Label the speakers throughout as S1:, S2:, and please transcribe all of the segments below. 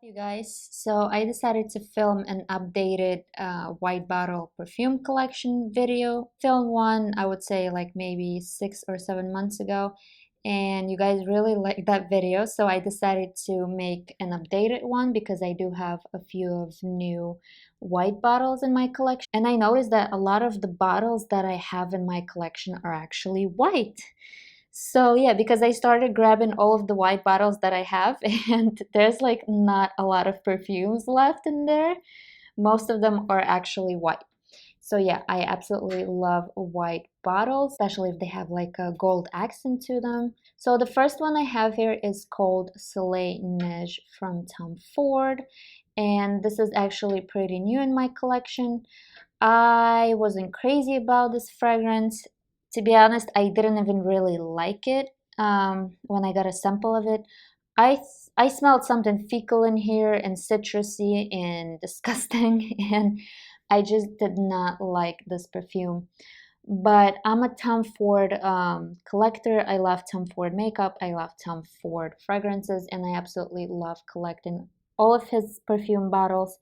S1: You guys, so I decided to film an updated white bottle perfume collection video. Film one, I would say like maybe 6 or 7 months ago, and you guys really liked that video, so I decided to make an updated one because I do have a few of new white bottles in my collection, and I noticed that a lot of the bottles that I have in my collection are actually white. So yeah, because I started grabbing all of the white bottles that I have, and there's like not a lot of perfumes left in there. Most of them are actually white. So yeah, I absolutely love white bottles, especially if they have like a gold accent to them. So the first one I have here is called Soleil Neige from Tom Ford, and this is actually pretty new in my collection. I wasn't crazy about this fragrance. To be honest, I didn't even really like it when I got a sample of it. I smelled something fecal in here and citrusy and disgusting, and I just did not like this perfume. But I'm a Tom Ford collector. I love Tom Ford makeup. I love Tom Ford fragrances, and I absolutely love collecting all of his perfume bottles.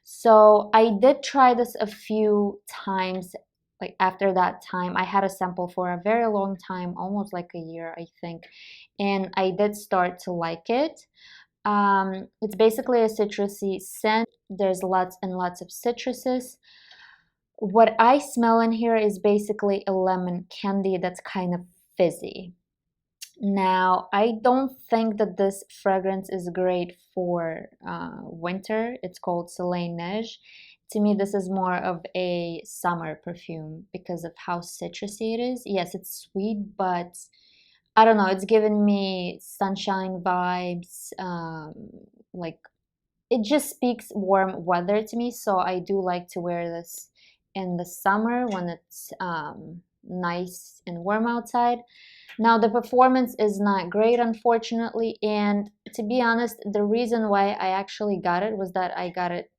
S1: So I did try this a few times. Like after that time, I had a sample for a very long time, almost like a year, I think, and I did start to like it. It's basically a citrusy scent. There's lots and lots of citruses. What I smell in here is basically a lemon candy that's kind of fizzy. Now, I don't think that this fragrance is great for winter. It's called Soleil Neige. To me, this is more of a summer perfume because of how citrusy it is. Yes, it's sweet, but I don't know. It's giving me sunshine vibes. Like it just speaks warm weather to me, so I do like to wear this in the summer when it's nice and warm outside. Now, the performance is not great, unfortunately, and to be honest, the reason why I actually got it was that I got it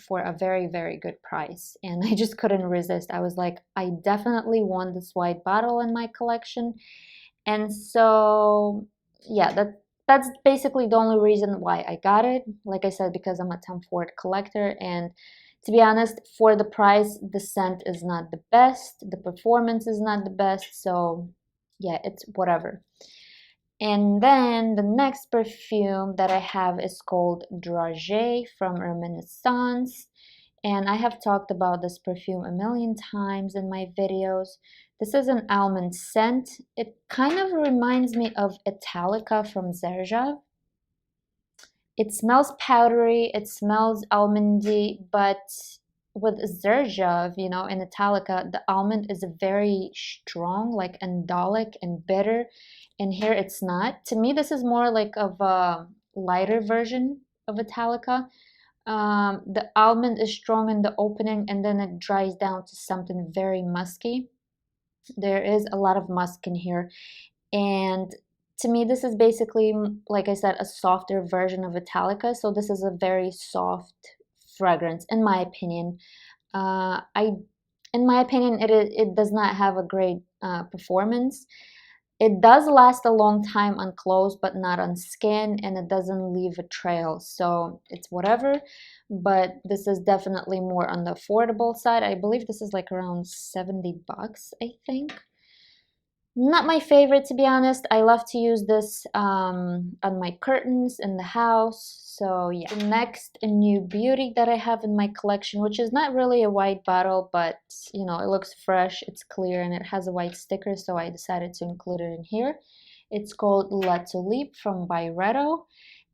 S1: for a very, very good price, and I just couldn't resist. I was like, I definitely want this white bottle in my collection, and so yeah, that's basically the only reason why I got it. Like I said, because I'm a Tom Ford collector, and to be honest, for the price, the scent is not the best, the performance is not the best, so yeah, it's whatever. And then the next perfume that I have is called Dragé from Reminiscence. And I have talked about this perfume a million times in my videos. This is an almond scent. It kind of reminds me of Italica from Zerja. It smells powdery, it smells almondy, but with Zerja, in Italica, the almond is very strong, like andolic and bitter. And here it's not. To me, this is more like of a lighter version of Italica. The almond is strong in the opening and then it dries down to something very musky. There is a lot of musk in here. And to me, this is basically, like I said, a softer version of Italica. So this is a very soft fragrance, in my opinion. In my opinion, it does not have a great performance. It does last a long time on clothes, but not on skin, and it doesn't leave a trail. So it's whatever, but this is definitely more on the affordable side. I believe this is like around 70 bucks, I think. Not my favorite, to be honest. I love to use this on my curtains in the house. So yeah. The next new beauty that I have in my collection, which is not really a white bottle, but it looks fresh, it's clear, and it has a white sticker, so I decided to include it in here. It's called La Tulipe from Byredo,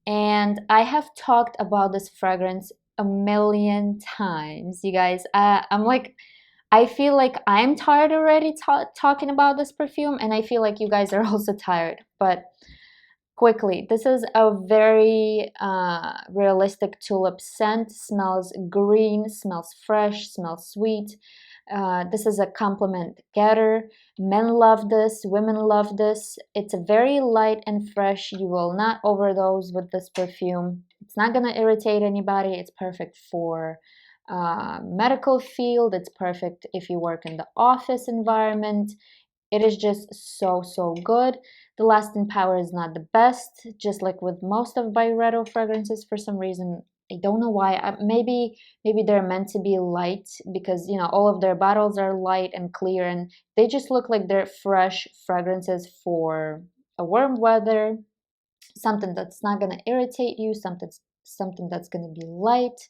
S1: and I have talked about this fragrance a million times, you guys. I feel like I'm tired already talking about this perfume, and I feel like you guys are also tired. But quickly, this is a very realistic tulip scent. Smells green, smells fresh, smells sweet. This is a compliment getter. Men love this, women love this. It's very light and fresh. You will not overdose with this perfume. It's not gonna irritate anybody. It's perfect for medical field. It's perfect if you work in the office environment. It is just so, so good. The lasting power is not the best, just like with most of Byredo fragrances. For some reason, I don't know why. Maybe they're meant to be light, because you know all of their bottles are light and clear, and they just look like they're fresh fragrances for a warm weather, something that's not gonna irritate you, something that's gonna be light.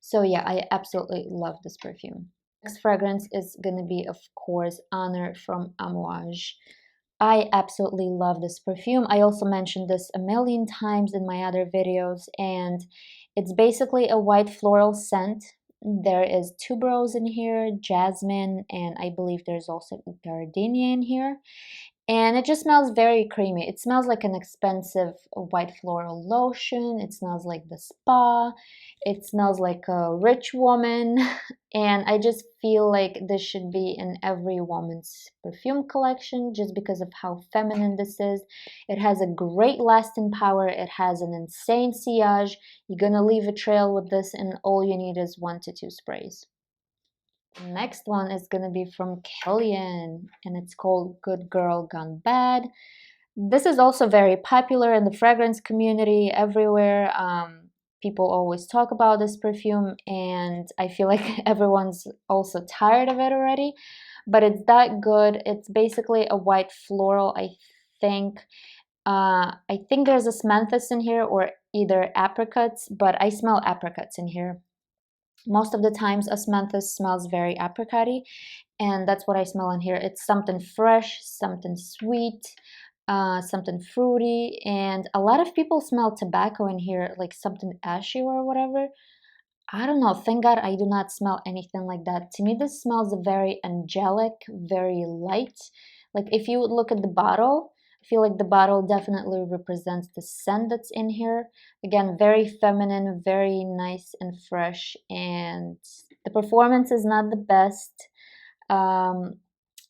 S1: So yeah, I absolutely love this perfume. Next fragrance is gonna be, of course, Honor from Amouage. I absolutely love this perfume. I also mentioned this a million times in my other videos, and it's basically a white floral scent. There is tuberose in here, jasmine, and I believe there's also gardenia in here. And it just smells very creamy. It smells like an expensive white floral lotion. It smells like the spa. It smells like a rich woman. And I just feel like this should be in every woman's perfume collection just because of how feminine this is. It has a great lasting power. It has an insane sillage. You're gonna leave a trail with this, and all you need is 1 to 2 sprays. Next one is gonna be from Kilian, and it's called Good Girl Gone Bad. This is also very popular in the fragrance community everywhere. People always talk about this perfume, and I feel like everyone's also tired of it already, but it's that good. It's basically a white floral, I think. I think there's a smanthus in here, or either apricots, but I smell apricots in here. Most of the times, osmanthus smells very apricot-y, and that's what I smell in here. It's something fresh, something sweet, something fruity, and a lot of people smell tobacco in here, like something ashy or whatever. I don't know. Thank God I do not smell anything like that. To me, this smells very angelic, very light. Like if you would look at the bottle, I feel like the bottle definitely represents the scent that's in here. Again, very feminine, very nice and fresh, and the performance is not the best. Um,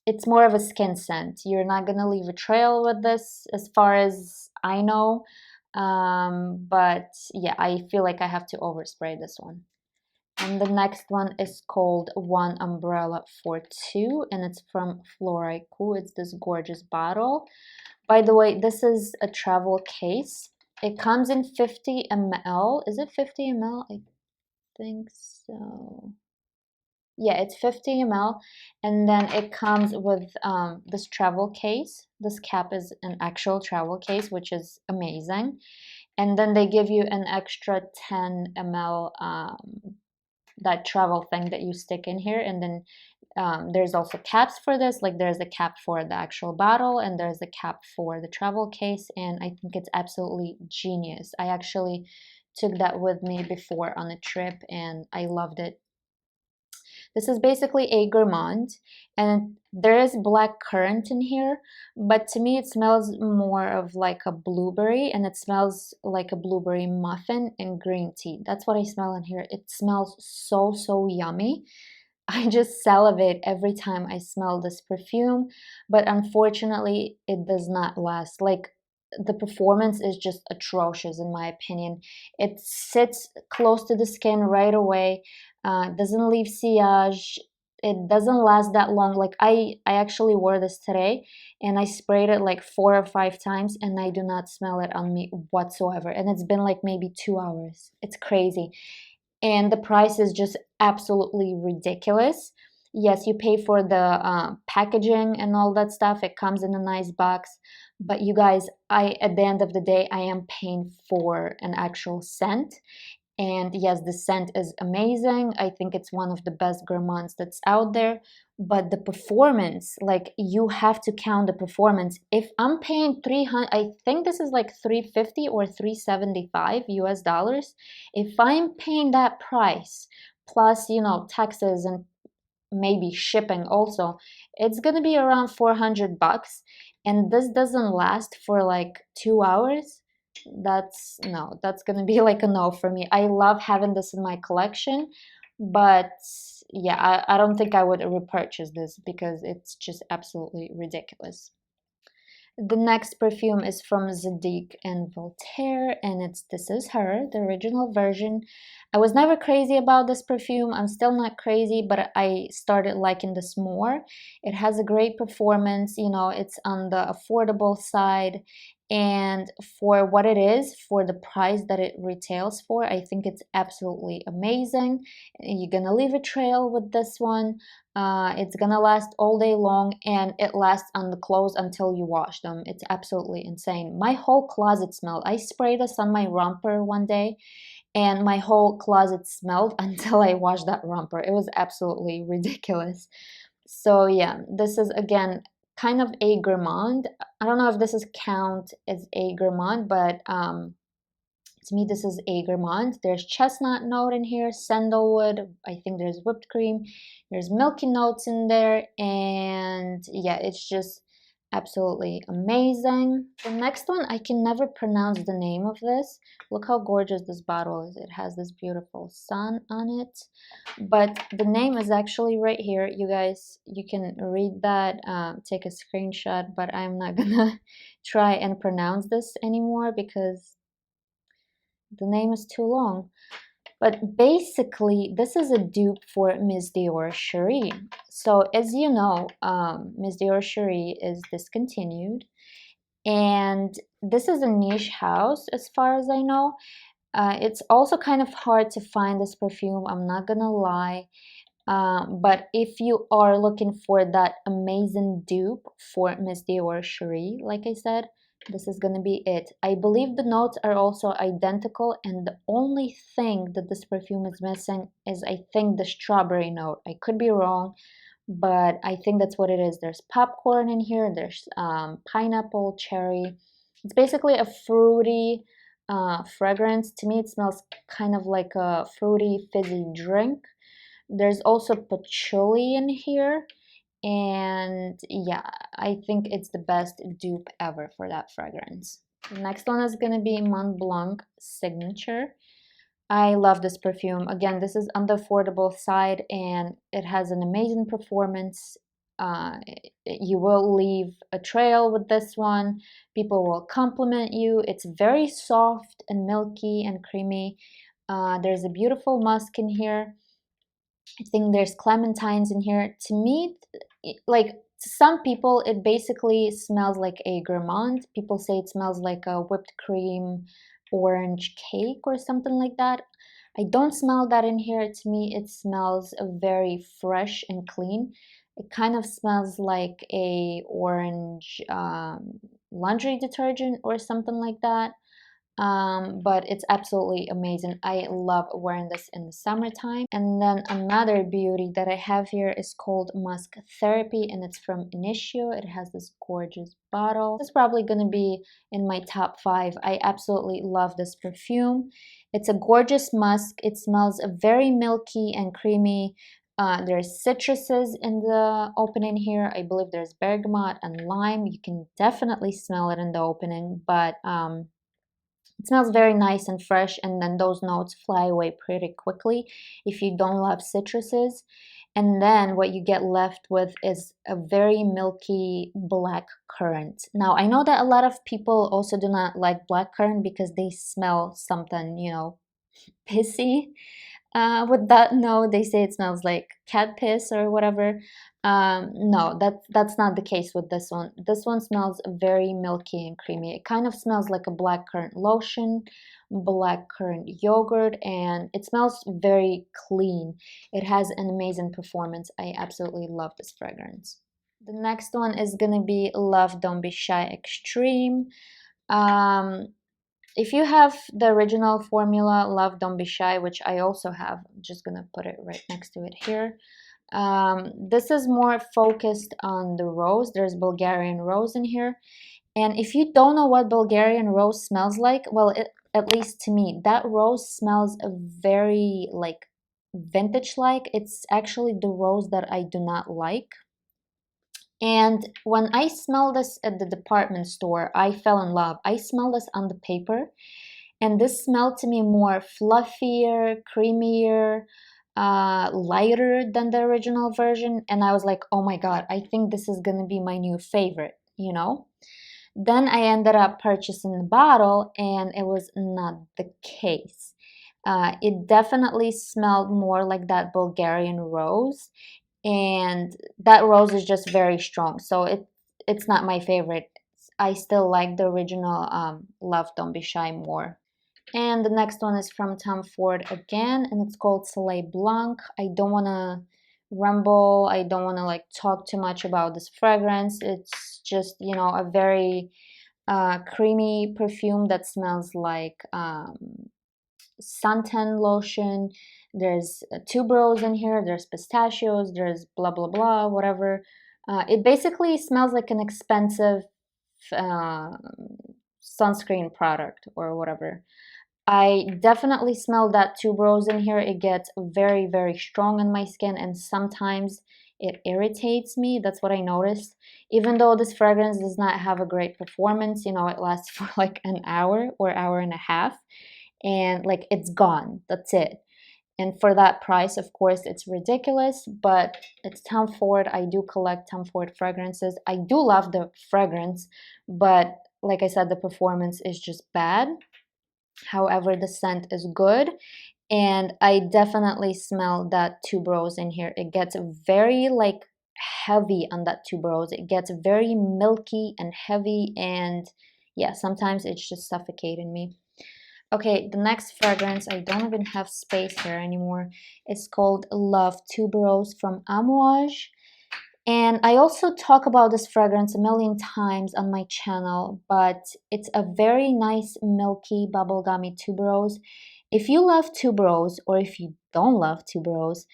S1: it's more of a skin scent. You're not gonna leave a trail with this, as far as I know. But yeah, I feel like I have to overspray this one. And the next one is called One Umbrella for Two, and it's from Floraiku. It's this gorgeous bottle. By the way, this is a travel case. It comes in 50 ml. Is it 50 ml? I think so. Yeah, it's 50 ml. And then it comes with this travel case. This cap is an actual travel case, which is amazing. And then they give you an extra 10 ml that travel thing that you stick in here, and then there's also caps for this. Like there's a cap for the actual bottle, and there's a cap for the travel case, and I think it's absolutely genius. I actually took that with me before on a trip, and I loved it. This is basically a gourmand, and there is black currant in here, but to me it smells more of like a blueberry, and it smells like a blueberry muffin and green tea. That's what I smell in here. It smells so, so yummy. I just salivate every time I smell this perfume, but unfortunately, it does not last. Like, the performance is just atrocious, in my opinion. It sits close to the skin right away, doesn't leave sillage. It doesn't last that long. Like, I actually wore this today, and I sprayed it like 4 or 5 times, and I do not smell it on me whatsoever. And it's been like maybe 2 hours. It's crazy, and the price is just absolutely ridiculous. Yes, you pay for the packaging and all that stuff. It comes in a nice box, but you guys, I at the end of the day, I am paying for an actual scent. And yes, the scent is amazing. I think it's one of the best gourmands that's out there. But the performance, like you have to count the performance. If I'm paying 300, I think this is like 350 or 375 US dollars. If I'm paying that price, plus, you know, taxes and maybe shipping also, it's gonna be around 400 bucks. And this doesn't last for like 2 hours. That's no, that's gonna be like a no for me. I love having this in my collection, but yeah, I don't think I would repurchase this because it's just absolutely ridiculous. The next perfume is from Zadig and Voltaire, and this is her, the original version. I was never crazy about this perfume. I'm still not crazy, but I started liking this more. It has a great performance, you know, it's on the affordable side. And for what it is, for the price that it retails for, I think it's absolutely amazing. You're gonna leave a trail with this one. It's gonna last all day long, and it lasts on the clothes until you wash them. It's absolutely insane. My whole closet smelled. I sprayed this on my romper one day, and my whole closet smelled until I washed that romper. It was absolutely ridiculous. So yeah, this is again kind of a gourmand. I don't know if this is count as a gourmand, but to me, this is a gourmand. There's chestnut note in here, sandalwood. I think there's whipped cream. There's milky notes in there. And yeah, it's just absolutely amazing. The next one, I can never pronounce the name of this. Look how gorgeous this bottle is. It has this beautiful sun on it. But the name is actually right here. You guys, you can read that, take a screenshot, but I'm not gonna try and pronounce this anymore because the name is too long. But basically, this is a dupe for Miss Dior Cherie. So as you know, Miss Dior Cherie is discontinued. And this is a niche house as far as I know. It's also kind of hard to find this perfume, I'm not gonna lie. But if you are looking for that amazing dupe for Miss Dior Cherie, like I said, this is gonna be it. I believe the notes are also identical, and the only thing that this perfume is missing is, I think, the strawberry note. I could be wrong, but I think that's what it is. There's popcorn in here, there's pineapple, cherry. It's basically a fruity fragrance. To me, it smells kind of like a fruity, fizzy drink. There's also patchouli in here. And yeah, I think it's the best dupe ever for that fragrance. The next one is going to be Mont Blanc Signature. I love this perfume. Again, this is on the affordable side, and it has an amazing performance. You will leave a trail with this one. People will compliment you. It's very soft and milky and creamy. There's a beautiful musk in here. I think there's clementines in here. To me, like to some people, it basically smells like a gourmand. People say it smells like a whipped cream orange cake or something like that. I don't smell that in here. To me, it smells very fresh and clean. It kind of smells like a orange laundry detergent or something like that. But it's absolutely amazing. I love wearing this in the summertime. And then another beauty that I have here is called Musk Therapy, and it's from Initio. It has this gorgeous bottle. It's probably going to be in my top 5. I absolutely love this perfume. It's a gorgeous musk. It smells very milky and creamy. There's citruses in the opening here. I believe there's bergamot and lime. You can definitely smell it in the opening, but it smells very nice and fresh, and then those notes fly away pretty quickly if you don't love citruses. And then what you get left with is a very milky black currant. Now, I know that a lot of people also do not like black currant because they smell something, you know, pissy. With that note, they say it smells like cat piss or whatever. No, that's not the case with this one. This one smells very milky and creamy. It kind of smells like a blackcurrant lotion, blackcurrant yogurt, and it smells very clean. It has an amazing performance. I absolutely love this fragrance. The next one is gonna be Love Don't Be Shy Extreme. Um, if you have the original formula, Love Don't Be Shy, which I also have, I'm just gonna put it right next to it here. This is more focused on the rose. There's Bulgarian rose in here. And if you don't know what Bulgarian rose smells like, well, at least to me, that rose smells very like vintage-like. It's actually the rose that I do not like. And when I smelled this at the department store, I fell in love. I smelled this on the paper, and this smelled to me more fluffier, creamier, lighter than the original version. And I was like, oh my God, I think this is gonna be my new favorite, you know? Then I ended up purchasing the bottle, and it was not the case. It definitely smelled more like that Bulgarian rose, and that rose is just very strong. So it's not my favorite. I still like the original Love Don't Be Shy more. And the next one is from Tom Ford again, and it's called Soleil Blanc. I don't want to rumble. I don't want to like talk too much about this fragrance. It's just, you know, a very creamy perfume that smells like suntan lotion. There's tuberose in here. There's pistachios. There's blah, blah, blah, whatever. It basically smells like an expensive uh, sunscreen product or whatever. I definitely smell that tuberose in here. It gets very, very strong on my skin, and sometimes it irritates me. That's what I noticed. Even though this fragrance does not have a great performance, you know, it lasts for like an hour or hour and a half, and like it's gone. That's it. And for that price, of course, it's ridiculous, but it's Tom Ford. I do collect Tom Ford fragrances. I do love the fragrance, but like I said, the performance is just bad. However, the scent is good, and I definitely smell that tuberose in here. It gets very like heavy on that tuberose. It gets very milky and heavy, and yeah, sometimes it's just suffocating me. Okay, the next fragrance, I don't even have space here anymore. It's called Love Tuberose from Amouage. And I also talk about this fragrance a million times on my channel, but it's a very nice milky bubblegummy tuberose. If you love tuberose, or if you don't love tuberose,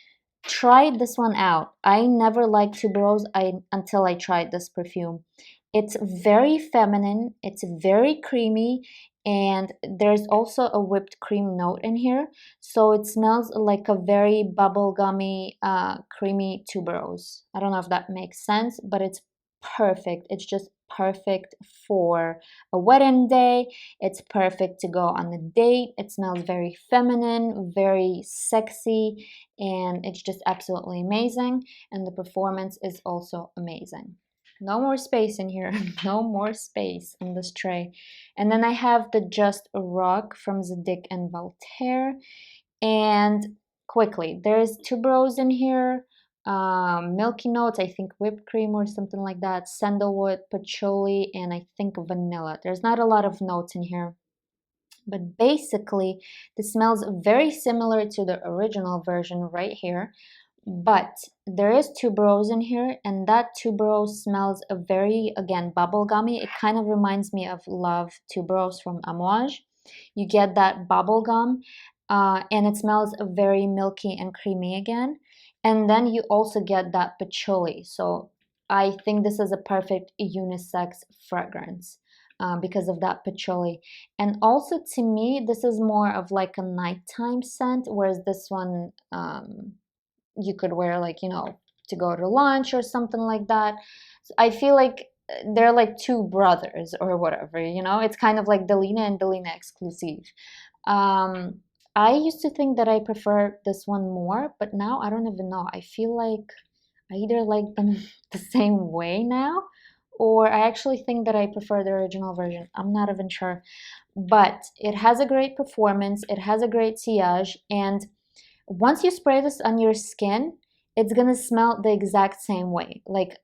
S1: try this one out. I never liked tuberose until I tried this perfume. It's very feminine, it's very creamy, and there's also a whipped cream note in here. So it smells like a very bubblegummy, creamy tuberose. I don't know if that makes sense, but it's perfect. It's just perfect for a wedding day. It's perfect to go on a date. It smells very feminine, very sexy, and it's just absolutely amazing. And the performance is also amazing. No more space in here. No more space in this tray. And then I have the Just Rock from Zadig and Voltaire. And quickly, there's tuberose in here, milky notes, I think whipped cream or something like that, sandalwood, patchouli, and I think vanilla. There's not a lot of notes in here. But basically, this smells very similar to the original version right here. But there is tuberose in here, and that tuberose smells a very, again, bubblegummy. It kind of reminds me of Love Tuberose from Amouage. You get that bubblegum, and it smells very milky and creamy again. And then you also get that patchouli. So I think this is a perfect unisex fragrance because of that patchouli. And also to me, this is more of like a nighttime scent, whereas this one you could wear like, you know, to go to lunch or something like that. So I feel like they're like two brothers or whatever, you know? It's kind of like Delina and Delina exclusive. Um, I used to think that I prefer this one more, but now I don't even know. I feel like I either like them the same way now, or I actually think that I prefer the original version. I'm not even sure. But it has a great performance, it has a great sillage, and once you spray this on your skin, it's gonna smell the exact same way. Like,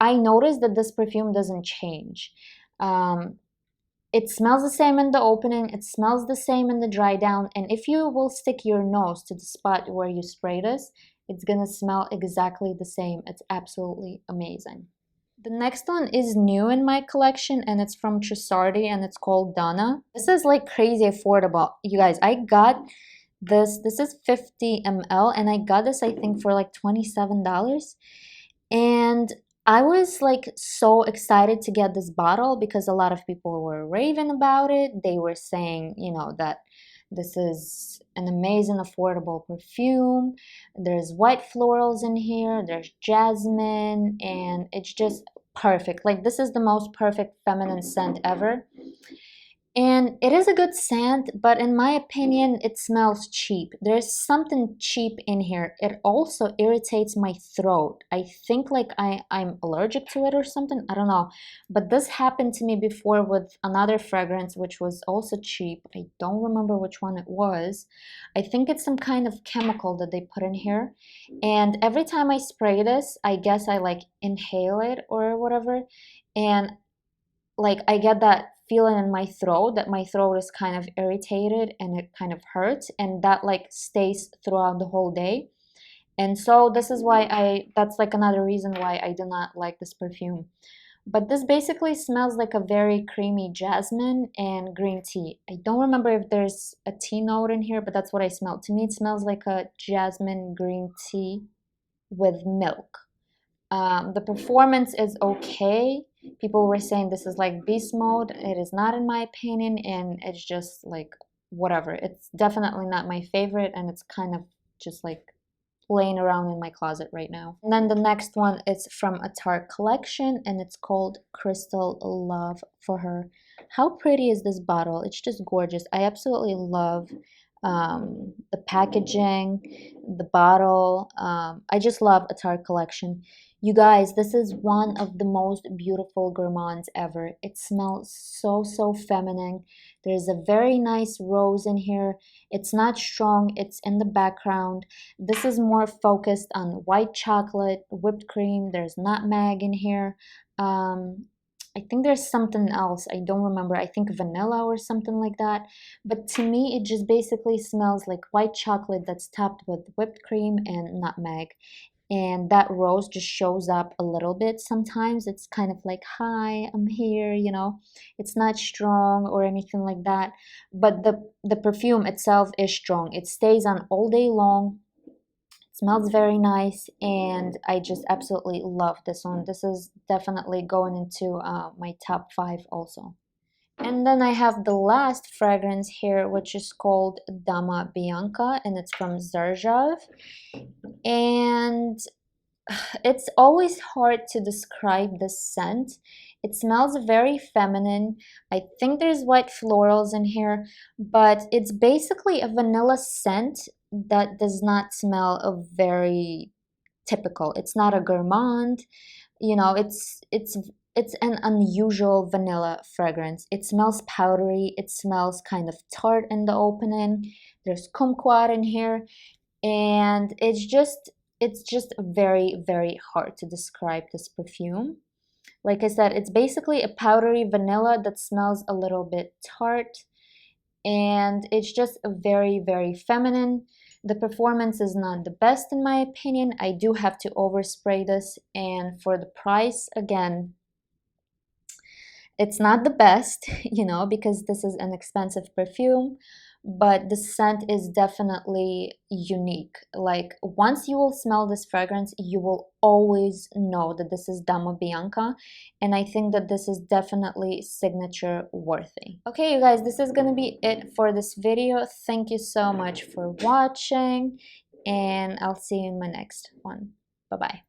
S1: I noticed that this perfume doesn't change. Um, it smells the same in the opening, it smells the same in the dry down, and if you will stick your nose to the spot where you spray this, it's gonna smell exactly the same. It's absolutely amazing. The next one is new in my collection, and it's from Trussardi, and it's called Donna. This is like crazy affordable. You guys, I got this is 50 ml, and I got this I think for like $27. And I was like so excited to get this bottle because a lot of people were raving about it. They were saying, you know, that this is an amazing affordable perfume. There's white florals in here, there's jasmine, and it's just perfect. Like, this is the most perfect feminine scent ever. And it is a good scent, but in my opinion, it smells cheap. There's something cheap in here. It also irritates my throat. I think like I'm allergic to it or something. I don't know. But this happened to me before with another fragrance, which was also cheap. I don't remember which one it was. I think it's some kind of chemical that they put in here. And every time I spray this, I guess I like inhale it or whatever. And like I get that feeling in my throat that my throat is kind of irritated and it kind of hurts, and that like stays throughout the whole day. And so this is why that's like another reason why I do not like this perfume. But this basically smells like a very creamy jasmine and green tea. I don't remember if there's a tea note in here, but that's what I smelled. To me it smells like a jasmine green tea with milk. The performance is okay. People were saying this is like beast mode. It is not, in my opinion, and it's just like whatever. It's definitely not my favorite, and it's kind of just like laying around in my closet right now. And then the next one is from a Tarte collection, and it's called Crystal Love for Her. How pretty is this bottle? It's just gorgeous. I absolutely love the packaging, the bottle. I just love a Tarte collection. You guys, this is one of the most beautiful gourmands ever. It smells so, so feminine. There's a very nice rose in here. It's not strong, it's in the background. This is more focused on white chocolate, whipped cream. There's nutmeg in here. I think there's something else. I don't remember. I think vanilla or something like that. But to me, it just basically smells like white chocolate that's topped with whipped cream and nutmeg. And that rose just shows up a little bit sometimes. It's kind of like, hi, I'm here, you know. It's not strong or anything like that. But the perfume itself is strong. It stays on all day long. Smells very nice, and I just absolutely love this one. This is definitely going into my top 5 also. And then I have the last fragrance here, which is called Dama Bianca, and it's from Zarjav. And it's always hard to describe the scent. It smells very feminine. I think there's white florals in here, but it's basically a vanilla scent that does not smell of very typical. It's not a gourmand, you know, it's an unusual vanilla fragrance. It smells powdery, it smells kind of tart in the opening. There's kumquat in here, and it's just very, very hard to describe this perfume. Like I said, it's basically a powdery vanilla that smells a little bit tart, and it's just a very, very feminine. The performance is not the best in my opinion. I do have to overspray this, and for the price, again, it's not the best, you know, because this is an expensive perfume, but the scent is definitely unique. Like once you will smell this fragrance, you will always know that this is Dama Bianca, and I think that this is definitely signature worthy. Okay, you guys, this is gonna be it for this video. Thank you so much for watching, and I'll see you in my next one. Bye bye.